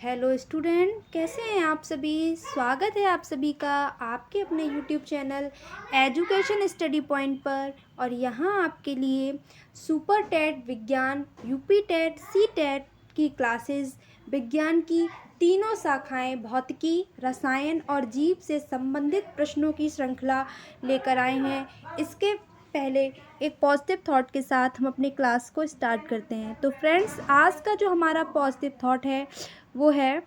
Hello student, कैसे हैं आप सभी। स्वागत है आप सभी का आपके अपने YouTube channel education study point पर। और यहाँ आपके लिए सुपर टेट विज्ञान, यूपी टेट, सी टेट की क्लासेस, विज्ञान की तीनों शाखाएं भौतिकी, रसायन और जीव से संबंधित प्रश्नों की श्रृंखला लेकर आए हैं। इसके पहले एक पॉजिटिव थॉट के साथ हम अपनी क्लास को स्टार्ट करते हैं। तो फ्रेंड्स, आज का जो हमारा पॉजिटिव थॉट है वो है,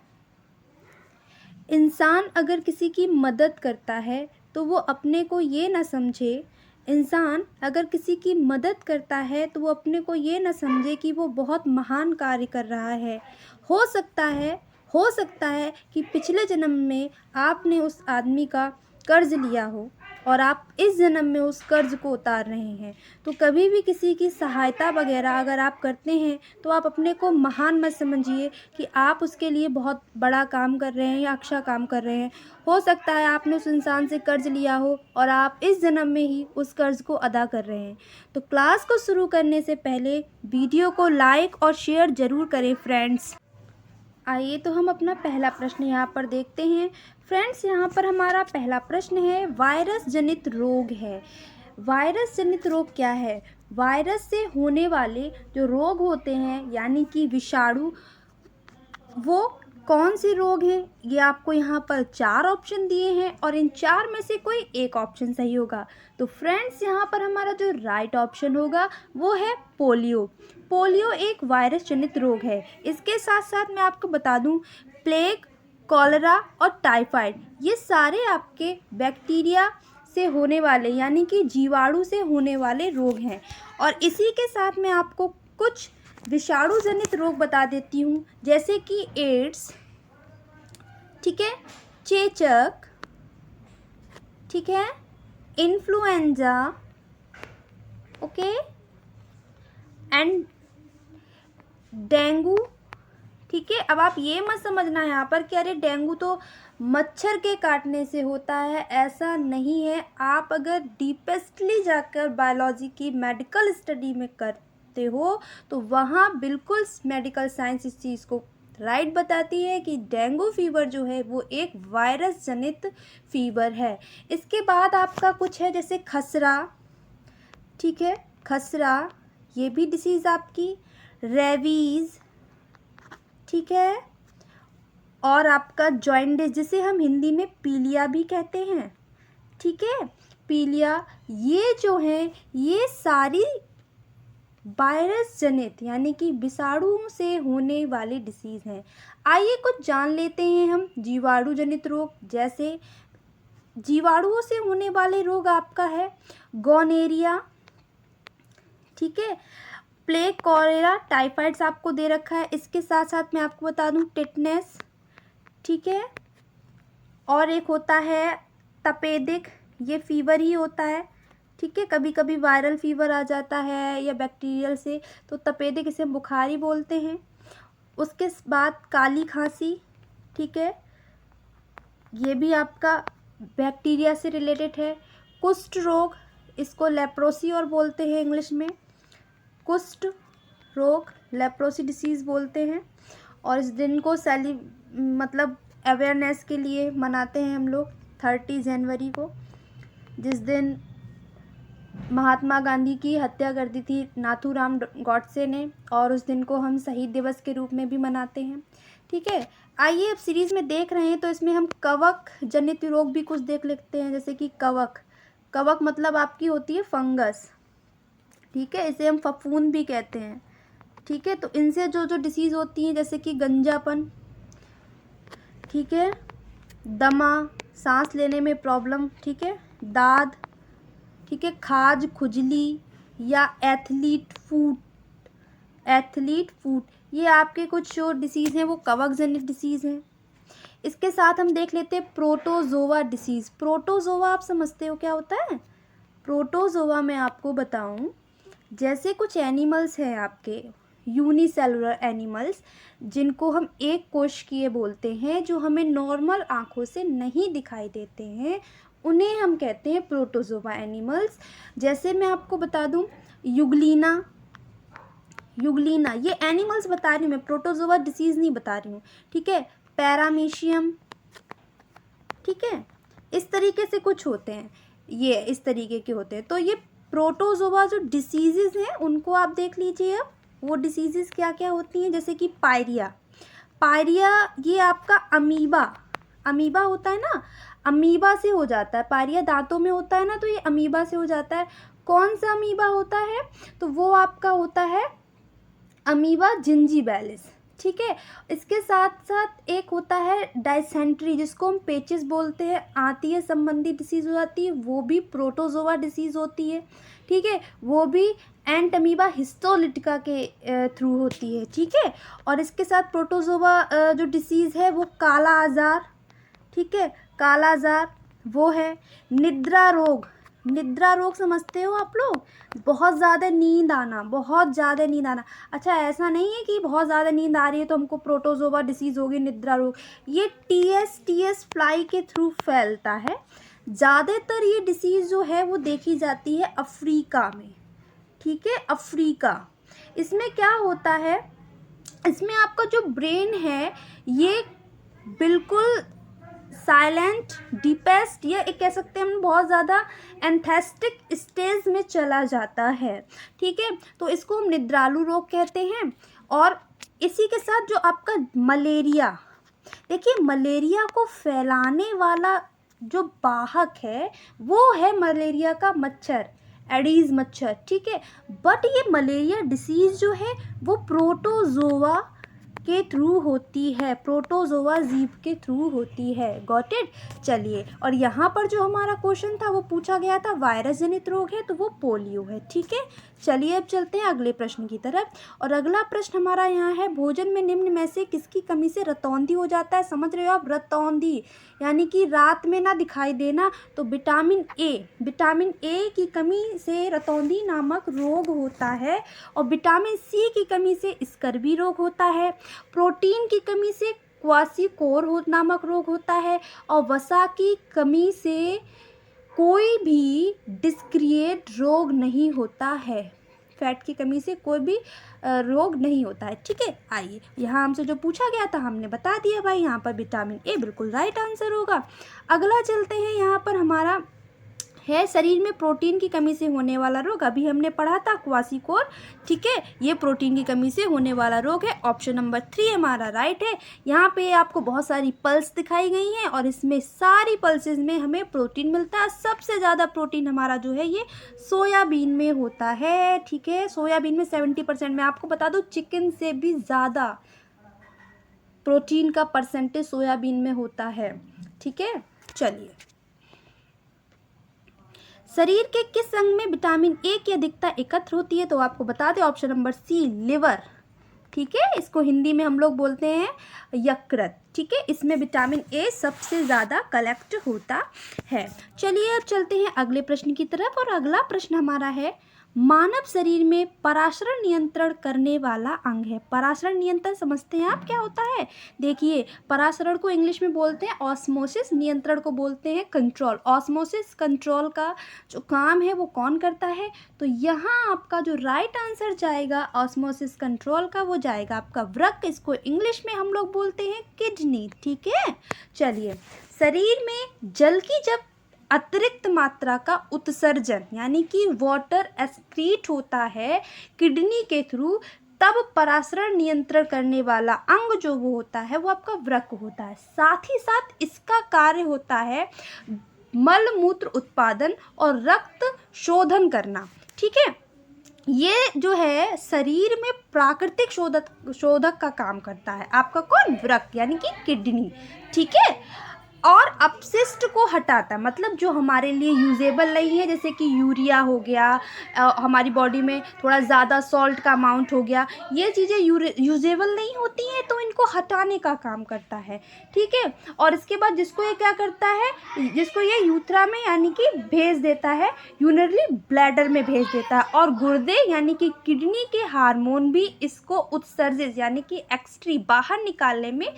इंसान अगर किसी की मदद करता है तो वो अपने को ये ना समझे इंसान अगर किसी की मदद करता है तो वो अपने को ये ना समझे कि वो बहुत महान कार्य कर रहा है। हो सकता है कि पिछले जन्म में आपने उस आदमी का कर्ज लिया हो और आप इस जन्म में उस कर्ज को उतार रहे हैं। तो कभी भी किसी की सहायता वगैरह अगर आप करते हैं तो आप अपने को महान मत समझिए कि आप उसके लिए बहुत बड़ा काम कर रहे हैं या अच्छा काम कर रहे हैं। हो सकता है आपने उस इंसान से कर्ज लिया हो और आप इस जन्म में ही उस कर्ज को अदा कर रहे हैं। तो क्लास को शुरू करने से पहले वीडियो को लाइक और शेयर ज़रूर करें फ्रेंड्स। आइए तो हम अपना पहला प्रश्न यहाँ पर देखते हैं। फ्रेंड्स, यहाँ पर हमारा पहला प्रश्न है, वायरस जनित रोग है। वायरस जनित रोग क्या है? वायरस से होने वाले जो रोग होते हैं यानी कि विषाणु, वो कौन से रोग हैं? ये आपको यहाँ पर 4 ऑप्शन दिए हैं और इन 4 में से कोई एक ऑप्शन सही होगा। तो फ्रेंड्स, यहाँ पर हमारा जो राइट ऑप्शन होगा वो है पोलियो। पोलियो एक वायरस जनित रोग है। इसके साथ साथ मैं आपको बता दूं, प्लेग, कॉलरा और टाइफाइड ये सारे आपके बैक्टीरिया से होने वाले यानी कि जीवाणु से होने वाले रोग हैं। और इसी के साथ मैं आपको कुछ विषाणु जनित रोग बता देती हूँ, जैसे कि एड्स, ठीक है, चेचक, ठीक है, इन्फ्लुएंजा, ओके, एंड डेंगू। ठीक है, अब आप ये मत समझना यहाँ पर कि अरे डेंगू तो मच्छर के काटने से होता है, ऐसा नहीं है। आप अगर डीपेस्टली जाकर बायोलॉजी की मेडिकल स्टडी में करते हो तो वहाँ बिल्कुल मेडिकल साइंस इस चीज़ को राइट बताती है कि डेंगू फीवर जो है वो एक वायरस जनित फीवर है। इसके बाद आपका कुछ है जैसे खसरा, ठीक है, खसरा ये भी डिसीज़ आपकी, रेबीज़, ठीक है, और आपका जॉइंडिस जिसे हम हिंदी में पीलिया भी कहते हैं, ठीक है, पीलिया, ये जो है ये सारी वायरस जनित यानी कि विषाणु से होने वाली डिसीज़ हैं। आइए कुछ जान लेते हैं हम जीवाणु जनित रोग। जैसे जीवाणुओं से होने वाले रोग आपका है गोनेरिया, ठीक है, प्लेग, कॉलेरा, टाइफाइड्स आपको दे रखा है। इसके साथ साथ मैं आपको बता दूं टिटनेस, ठीक है, और एक होता है तपेदिक, ये फीवर ही होता है, ठीक है, कभी कभी वायरल फीवर आ जाता है या बैक्टीरियल से, तो तपेदिक इसे बुखार ही बोलते हैं। उसके बाद काली खांसी, ठीक है, ये भी आपका बैक्टीरिया से रिलेटेड है। कुष्ठ रोग, इसको लेप्रोसी और बोलते हैं इंग्लिश में, कुष्ठ रोग लेप्रोसी डिसीज़ बोलते हैं। और इस दिन को मतलब अवेयरनेस के लिए मनाते हैं हम लोग 30 जनवरी को, जिस दिन महात्मा गांधी की हत्या कर दी थी नाथूराम गॉडसे ने, और उस दिन को हम शहीद दिवस के रूप में भी मनाते हैं, ठीक है। आइए अब सीरीज़ में देख रहे हैं तो इसमें हम कवक जनित रोग भी कुछ देख लेते हैं। जैसे कि कवक मतलब आपकी होती है फंगस, ठीक है, इसे हम फफूंद भी कहते हैं, ठीक है। तो इनसे जो जो डिसीज़ होती हैं जैसे कि गंजापन, ठीक है, दमा, सांस लेने में प्रॉब्लम, ठीक है, दाद, ठीक है, खाज, खुजली या एथलीट फूट, ये आपके कुछ जो डिसीज़ हैं वो कवक जनित डिसीज़ हैं। इसके साथ हम देख लेते हैं प्रोटोजोआ डिसीज़। प्रोटोजोआ आप समझते हो क्या होता है? प्रोटोजोआ मैं आपको बताऊं, जैसे कुछ एनिमल्स हैं आपके यूनिसेलुलर एनिमल्स, जिनको हम एक कोशिकीय बोलते हैं, जो हमें नॉर्मल आँखों से नहीं दिखाई देते हैं, उन्हें हम कहते हैं प्रोटोजोआ एनिमल्स। जैसे मैं आपको बता दूं, यूग्लिना, ये एनिमल्स बता रही हूँ मैं, प्रोटोजोआ डिसीज़ नहीं बता रही हूँ, ठीक है। पैरामीशियम, ठीक है, इस तरीके से कुछ होते हैं, ये इस तरीके के होते हैं। तो ये प्रोटोजोआ जो डिसीजेज हैं उनको आप देख लीजिए। अब वो डिसीजेज क्या क्या होती हैं, जैसे कि पायरिया, पायरिया ये आपका अमीबा, अमीबा होता है ना, अमीबा से हो जाता है। पायरिया दांतों में होता है ना, तो ये अमीबा से हो जाता है। कौन सा अमीबा होता है, तो वो आपका होता है अमीबा जिंजीबैलिस, ठीक है। इसके साथ साथ एक होता है डायसेंट्री, जिसको हम पेचिस बोलते हैं, आंतिये संबंधी डिसीज़ हो जाती है, वो भी प्रोटोजोआ डिसीज़ होती है, ठीक है। वो भी एंट अमीबा हिस्टोलिटिका के थ्रू होती है, ठीक है। और इसके साथ प्रोटोजोआ जो डिसीज़ है वो काला आजार, ठीक है, काला आजार वो है। निद्रा रोग, निद्रा रोग समझते हो आप लोग, बहुत ज़्यादा नींद आना, बहुत ज़्यादा नींद आना। अच्छा, ऐसा नहीं है कि बहुत ज़्यादा नींद आ रही है तो हमको प्रोटोजोआ डिसीज़ होगी, निद्रा रोग। ये टीएस फ्लाई के थ्रू फैलता है। ज़्यादातर ये डिसीज़ जो है वो देखी जाती है अफ्रीका में, ठीक है, अफ्रीका। इसमें क्या होता है, इसमें आपका जो ब्रेन है ये बिल्कुल साइलेंट, डीपेस्ट, या एक कह सकते हैं हम बहुत ज़्यादा एंथेस्टिक स्टेज में चला जाता है, ठीक है। तो इसको हम निद्रालु रोग कहते हैं। और इसी के साथ जो आपका मलेरिया, देखिए मलेरिया को फैलाने वाला जो वाहक है वो है मलेरिया का मच्छर, एडीज मच्छर, ठीक है। बट ये मलेरिया डिसीज़ जो है वो प्रोटोजोआ के थ्रू होती है, प्रोटोजोआ जीव के थ्रू होती है। Got it. चलिए, और यहाँ पर जो हमारा क्वेश्चन था वो पूछा गया था वायरस जनित रोग है, तो वो पोलियो है, ठीक है। चलिए अब चलते हैं अगले प्रश्न की तरफ। और अगला प्रश्न हमारा यहाँ है, भोजन में निम्न में से किसकी कमी से रतौंधी हो जाता है। समझ रहे हो आप, रतौंधी यानी कि रात में ना दिखाई देना। तो विटामिन ए, विटामिन ए की कमी से रतौंधी नामक रोग होता है। और विटामिन सी की कमी से स्कर्वी रोग होता है। प्रोटीन की कमी से क्वासीकोर नामक रोग होता है। और वसा की कमी से कोई भी डिस्क्रिएट रोग नहीं होता है। फैट की कमी से कोई भी रोग नहीं होता है, ठीक है। आइए, यहाँ हमसे जो पूछा गया था हमने बता दिया भाई, यहाँ पर विटामिन ए बिल्कुल राइट आंसर होगा। अगला चलते हैं, यहाँ पर हमारा है शरीर में प्रोटीन की कमी से होने वाला रोग। अभी हमने पढ़ा था क्वासीकोर, ठीक है, ये प्रोटीन की कमी से होने वाला रोग है। ऑप्शन नंबर 3 हमारा राइट है। यहाँ पे आपको बहुत सारी पल्स दिखाई गई हैं और इसमें सारी पल्सेस में हमें प्रोटीन मिलता है। सबसे ज़्यादा प्रोटीन हमारा जो है ये सोयाबीन में होता है, ठीक है। सोयाबीन में 70%, मैं आपको बता दूँ चिकन से भी ज़्यादा प्रोटीन का परसेंटेज सोयाबीन में होता है, ठीक है। चलिए, शरीर के किस अंग में विटामिन ए की अधिकता एकत्र होती है, तो आपको बता दें ऑप्शन नंबर सी, लिवर, ठीक है। इसको हिंदी में हम लोग बोलते हैं यकृत, ठीक है। इसमें विटामिन ए सबसे ज़्यादा कलेक्ट होता है। चलिए अब चलते हैं अगले प्रश्न की तरफ। और अगला प्रश्न हमारा है, मानव शरीर में पराशरण नियंत्रण करने वाला अंग है। पराशरण नियंत्रण समझते हैं आप क्या होता है। देखिए, पराशरण को इंग्लिश में बोलते हैं ऑस्मोसिस, नियंत्रण को बोलते हैं कंट्रोल। ऑस्मोसिस कंट्रोल का जो काम है वो कौन करता है, तो यहाँ आपका जो राइट आंसर जाएगा ऑस्मोसिस कंट्रोल का, वो जाएगा आपका वृक्क। इसको इंग्लिश में हम लोग बोलते हैं किडनी, ठीक है। चलिए, शरीर में जल की जब अतिरिक्त मात्रा का उत्सर्जन यानी कि वाटर एक्सक्रीट होता है किडनी के थ्रू, तब पराशरण नियंत्रण करने वाला अंग जो वो होता है वो आपका वृक्क होता है। साथ ही साथ इसका कार्य होता है मल मूत्र उत्पादन और रक्त शोधन करना, ठीक है। ये जो है शरीर में प्राकृतिक शोधक का काम करता है आपका कौन, वृक्क यानी कि किडनी, ठीक है। और अपशिष्ट को हटाता है, मतलब जो हमारे लिए यूजेबल नहीं है, जैसे कि यूरिया हो गया, हमारी बॉडी में थोड़ा ज़्यादा सॉल्ट का अमाउंट हो गया, ये चीज़ें यूजेबल नहीं होती हैं, तो इनको हटाने का काम करता है, ठीक है। और इसके बाद जिसको ये क्या करता है, जिसको ये यूथ्रा में यानी कि भेज देता है, यूरिनरी ब्लैडर में भेज देता है। और गुर्दे यानी कि किडनी के हार्मोन भी इसको उत्सर्जित यानी कि एक्सट्री बाहर निकालने में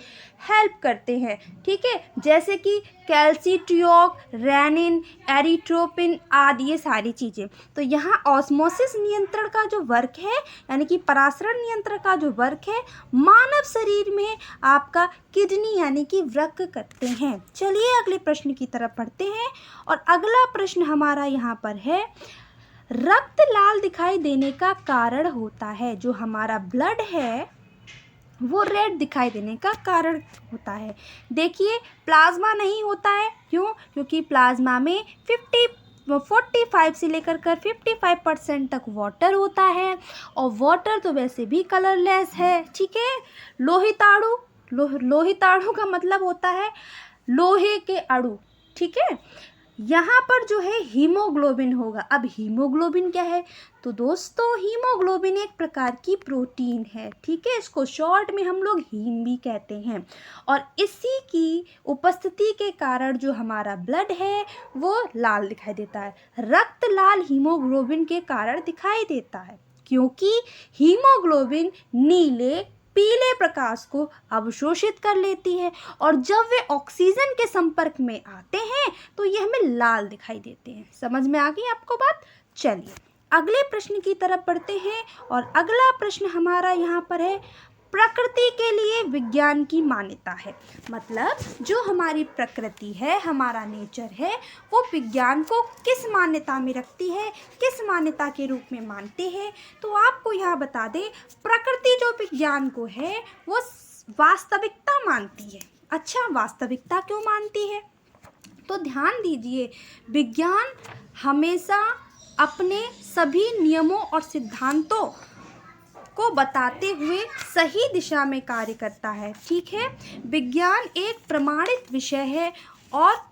हेल्प करते हैं, ठीक है। जैसे जैसे कि कैल्सिट्रियोल, रेनिन, एरिथ्रोपिन आदि, ये सारी चीज़ें। तो यहाँ ऑस्मोसिस नियंत्रण का जो वर्क है, यानी कि परासरण नियंत्रण का जो वर्क है, मानव शरीर में आपका किडनी यानी कि वृक्क करते हैं। चलिए अगले प्रश्न की तरफ बढ़ते हैं, और अगला प्रश्न हमारा यहाँ पर है, रक्त लाल दिखाई देने का कारण होता है, जो हमारा ब्लड है वो रेड दिखाई देने का कारण होता है। देखिए प्लाज्मा नहीं होता है, क्यों? क्योंकि प्लाज्मा में 45 से लेकर 55% तक वाटर होता है, और वाटर तो वैसे भी कलरलेस है, ठीक है। लोहिताणु, लोहिताणु का मतलब होता है लोहे के अणु, ठीक है। यहाँ पर जो है हीमोग्लोबिन होगा। अब हीमोग्लोबिन क्या है? तो दोस्तों हीमोग्लोबिन एक प्रकार की प्रोटीन है, ठीक है। इसको शॉर्ट में हम लोग हीम भी कहते हैं, और इसी की उपस्थिति के कारण जो हमारा ब्लड है वो लाल दिखाई देता है। रक्त लाल हीमोग्लोबिन के कारण दिखाई देता है, क्योंकि हीमोग्लोबिन नीले पीले प्रकाश को अवशोषित कर लेती है, और जब वे ऑक्सीजन के संपर्क में आते हैं तो ये हमें लाल दिखाई देते हैं। समझ में आ गई आपको बात? चलिए अगले प्रश्न की तरफ बढ़ते हैं, और अगला प्रश्न हमारा यहाँ पर है, प्रकृति के लिए विज्ञान की मान्यता है। मतलब जो हमारी प्रकृति है, हमारा नेचर है, वो विज्ञान को किस मान्यता में रखती है, किस मान्यता के रूप में मानते हैं? तो आपको यहाँ बता दें, प्रकृति जो विज्ञान को है वो वास्तविकता मानती है। अच्छा, वास्तविकता क्यों मानती है? तो ध्यान दीजिए, विज्ञान हमेशा अपने सभी नियमों और सिद्धांतों को बताते हुए सही दिशा में कार्य करता है, ठीक है। विज्ञान एक प्रमाणित विषय है, और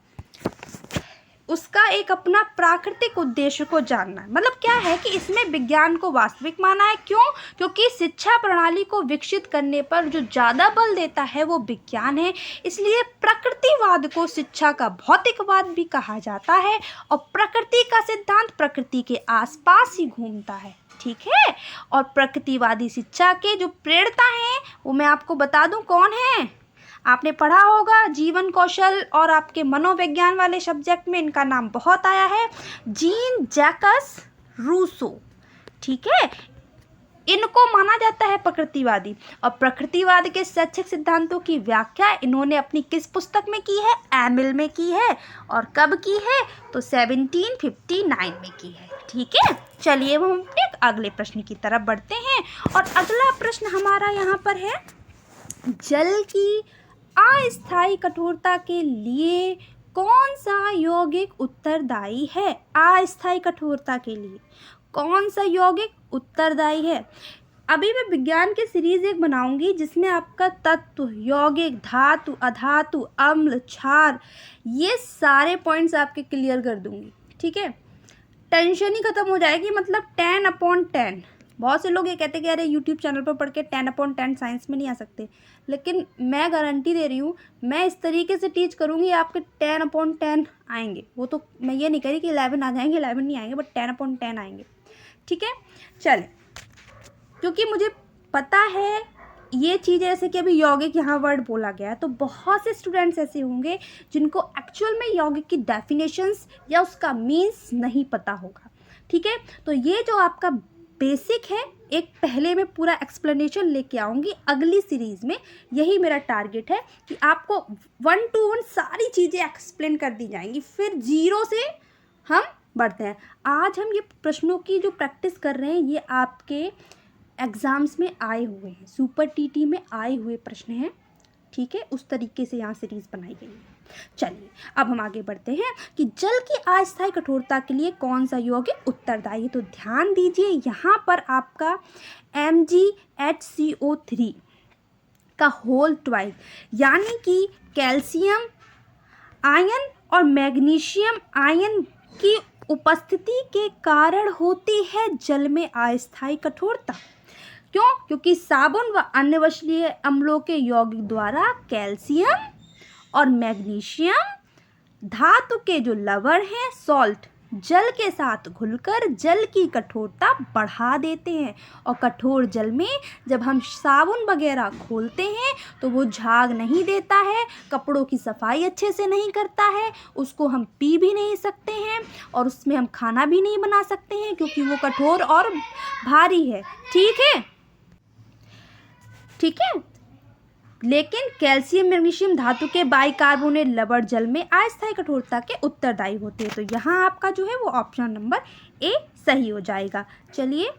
उसका एक अपना प्राकृतिक उद्देश्य को जानना है। मतलब क्या है कि इसमें विज्ञान को वास्तविक माना है। क्यों? क्योंकि शिक्षा प्रणाली को विकसित करने पर जो ज़्यादा बल देता है वो विज्ञान है। इसलिए प्रकृतिवाद को शिक्षा का भौतिकवाद भी कहा जाता है, और प्रकृति का सिद्धांत प्रकृति के आसपास ही घूमता है, ठीक है। और प्रकृतिवादी शिक्षा के जो प्रेरता हैं वो मैं आपको बता दूं कौन है। आपने पढ़ा होगा जीवन कौशल और आपके मनोविज्ञान वाले सब्जेक्ट में इनका नाम बहुत आया है, जीन जैकस रूसो, ठीक है। इनको माना जाता है प्रकृतिवादी, और प्रकृतिवाद के शैक्षिक सिद्धांतों की व्याख्या इन्होंने अपनी किस पुस्तक में की है? एमिल में की है। और कब की है? तो 1759 में की है, ठीक है। चलिए हम एक अगले प्रश्न की तरफ बढ़ते हैं, और अगला प्रश्न हमारा यहाँ पर है, जल की अस्थायी कठोरता के लिए कौन सा यौगिक उत्तरदायी है? अस्थायी कठोरता के लिए कौन सा यौगिक उत्तरदायी है? अभी मैं विज्ञान की सीरीज एक बनाऊंगी जिसमें आपका तत्व, यौगिक, धातु, अधातु, अम्ल, क्षार, ये सारे पॉइंट्स आपके क्लियर कर दूंगी, ठीक है। टेंशन ही खत्म हो जाएगी। मतलब 10/10। बहुत से लोग ये कहते हैं कि अरे यूट्यूब चैनल पर पढ़ के 10/10 साइंस में नहीं आ सकते, लेकिन मैं गारंटी दे रही हूँ, मैं इस तरीके से टीच करूँगी आपके 10/10 आएंगे। वो तो मैं ये नहीं कह रही कि 11 आ जाएंगे, 11 नहीं आएंगे, बट 10/10 आएंगे, ठीक है। चले, क्योंकि मुझे पता है ये चीज़, जैसे कि अभी यौगिक यहाँ वर्ड बोला गया है, तो बहुत से स्टूडेंट्स ऐसे होंगे जिनको एक्चुअल में यौगिक की डेफिनेशंस या उसका मीन्स नहीं पता होगा, ठीक है। तो ये जो आपका बेसिक है, एक पहले मैं पूरा एक्सप्लेनेशन लेके आऊँगी अगली सीरीज़ में। यही मेरा टारगेट है कि आपको 1 to 1 सारी चीज़ें एक्सप्लेन कर दी जाएंगी, फिर 0 से हम बढ़ते हैं। आज हम ये प्रश्नों की जो प्रैक्टिस कर रहे हैं ये आपके एग्ज़ाम्स में आए हुए हैं, सुपर टीटी में आए हुए प्रश्न हैं, ठीक है। उस तरीके से यहाँ सीरीज़ बनाई गई है। चलिए अब हम आगे बढ़ते हैं कि जल की अस्थायी कठोरता के लिए कौन सा यौगिक उत्तरदायी है। तो ध्यान दीजिए, यहाँ पर आपका MgHCO3 का होल ट्वाइस, यानी कि कैल्शियम आयन और मैग्नीशियम आयन की उपस्थिति के कारण होती है जल में अस्थायी कठोरता। क्यों? क्योंकि साबुन व अन्य वशनीय अम्लों के यौगिक द्वारा कैल्शियम और मैग्नीशियम, धातु के जो लवण हैं, सॉल्ट, जल के साथ घुलकर जल की कठोरता बढ़ा देते हैं। और कठोर जल में जब हम साबुन वगैरह घोलते हैं तो वो झाग नहीं देता है, कपड़ों की सफाई अच्छे से नहीं करता है, उसको हम पी भी नहीं सकते हैं और उसमें हम खाना भी नहीं बना सकते हैं क्योंकि वो कठोर और भारी है। ठीक है, ठीक है। लेकिन कैल्शियम मैग्नीशियम धातु के बाइकार्बोनेट लवण जल में अस्थायी कठोरता के उत्तरदायी होते हैं। तो यहाँ आपका जो है वो ऑप्शन नंबर ए सही हो जाएगा। चलिए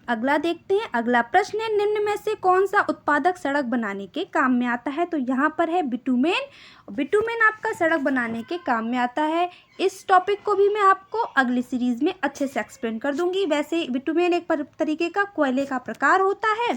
अगला देखते हैं। अगला प्रश्न है, निम्न में से कौन सा उत्पादक सड़क बनाने के काम में आता है? तो यहाँ पर है बिटुमेन। बिटुमेन आपका सड़क बनाने के काम में आता है। इस टॉपिक को भी मैं आपको अगली सीरीज़ में अच्छे से एक्सप्लेन कर दूंगी। वैसे बिटुमेन एक तरीके का कोयले का प्रकार होता है।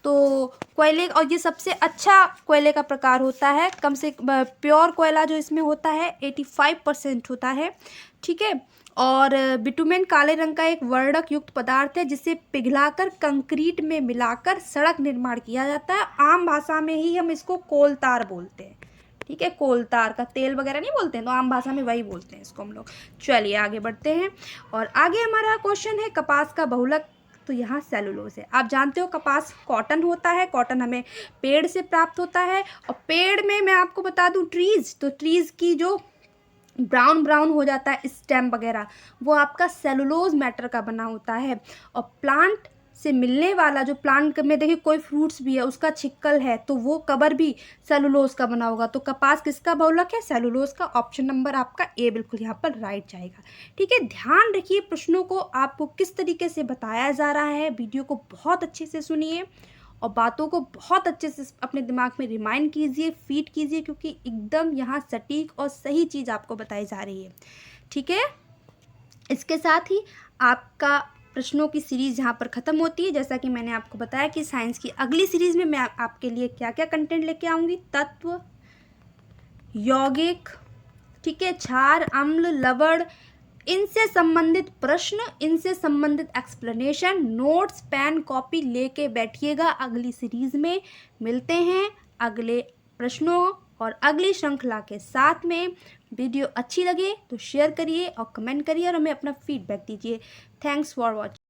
तो कोयले, और ये सबसे अच्छा कोयले का प्रकार होता है। कम से प्योर कोयला जो इसमें होता है 85% होता है। ठीक है। और बिटुमेन काले रंग का एक वर्णक युक्त पदार्थ है जिसे पिघलाकर कंक्रीट में मिलाकर सड़क निर्माण किया जाता है। आम भाषा में ही हम इसको कोलतार बोलते हैं। ठीक है, कोलतार का तेल वगैरह नहीं बोलते हैं, तो आम भाषा में वही बोलते हैं इसको हम लोग। चलिए आगे बढ़ते हैं। और आगे हमारा क्वेश्चन है, कपास का बहुलक। तो यहाँ सेलुलोज है। आप जानते हो कपास कॉटन होता है। कॉटन हमें पेड़ से प्राप्त होता है। और पेड़ में मैं आपको बता दूं ट्रीज़, तो ट्रीज़ की जो ब्राउन हो जाता है स्टेम वगैरह, वो आपका सेलुलोज मैटर का बना होता है। और प्लांट से मिलने वाला जो प्लांट में देखिए कोई फ्रूट्स भी है, उसका छिक्कल है तो वो कवर भी सेलुलोज का बना होगा। तो कपास किसका बहुलक है? सेलुलोज का। ऑप्शन नंबर आपका ए बिल्कुल यहाँ पर राइट जाएगा। ठीक है, ध्यान रखिए प्रश्नों को आपको किस तरीके से बताया जा रहा है। वीडियो को बहुत अच्छे से सुनिए और बातों को बहुत अच्छे से अपने दिमाग में रिमाइंड कीजिए, फीड कीजिए, क्योंकि एकदम यहाँ सटीक और सही चीज़ आपको बताई जा रही है। ठीक है, इसके साथ ही आपका प्रश्नों की सीरीज़ यहाँ पर ख़त्म होती है। जैसा कि मैंने आपको बताया कि साइंस की अगली सीरीज़ में मैं आपके लिए क्या क्या कंटेंट लेके आऊँगी। तत्व, यौगिक, ठीक है, क्षार, अम्ल, लवण, इनसे संबंधित प्रश्न, इनसे संबंधित एक्सप्लेनेशन, नोट्स, पेन, कॉपी लेके बैठिएगा। अगली सीरीज़ में मिलते हैं अगले प्रश्नों और अगली श्रृंखला के साथ में। वीडियो अच्छी लगे तो शेयर करिए और कमेंट करिए और हमें अपना फीडबैक दीजिए। Thanks for watching.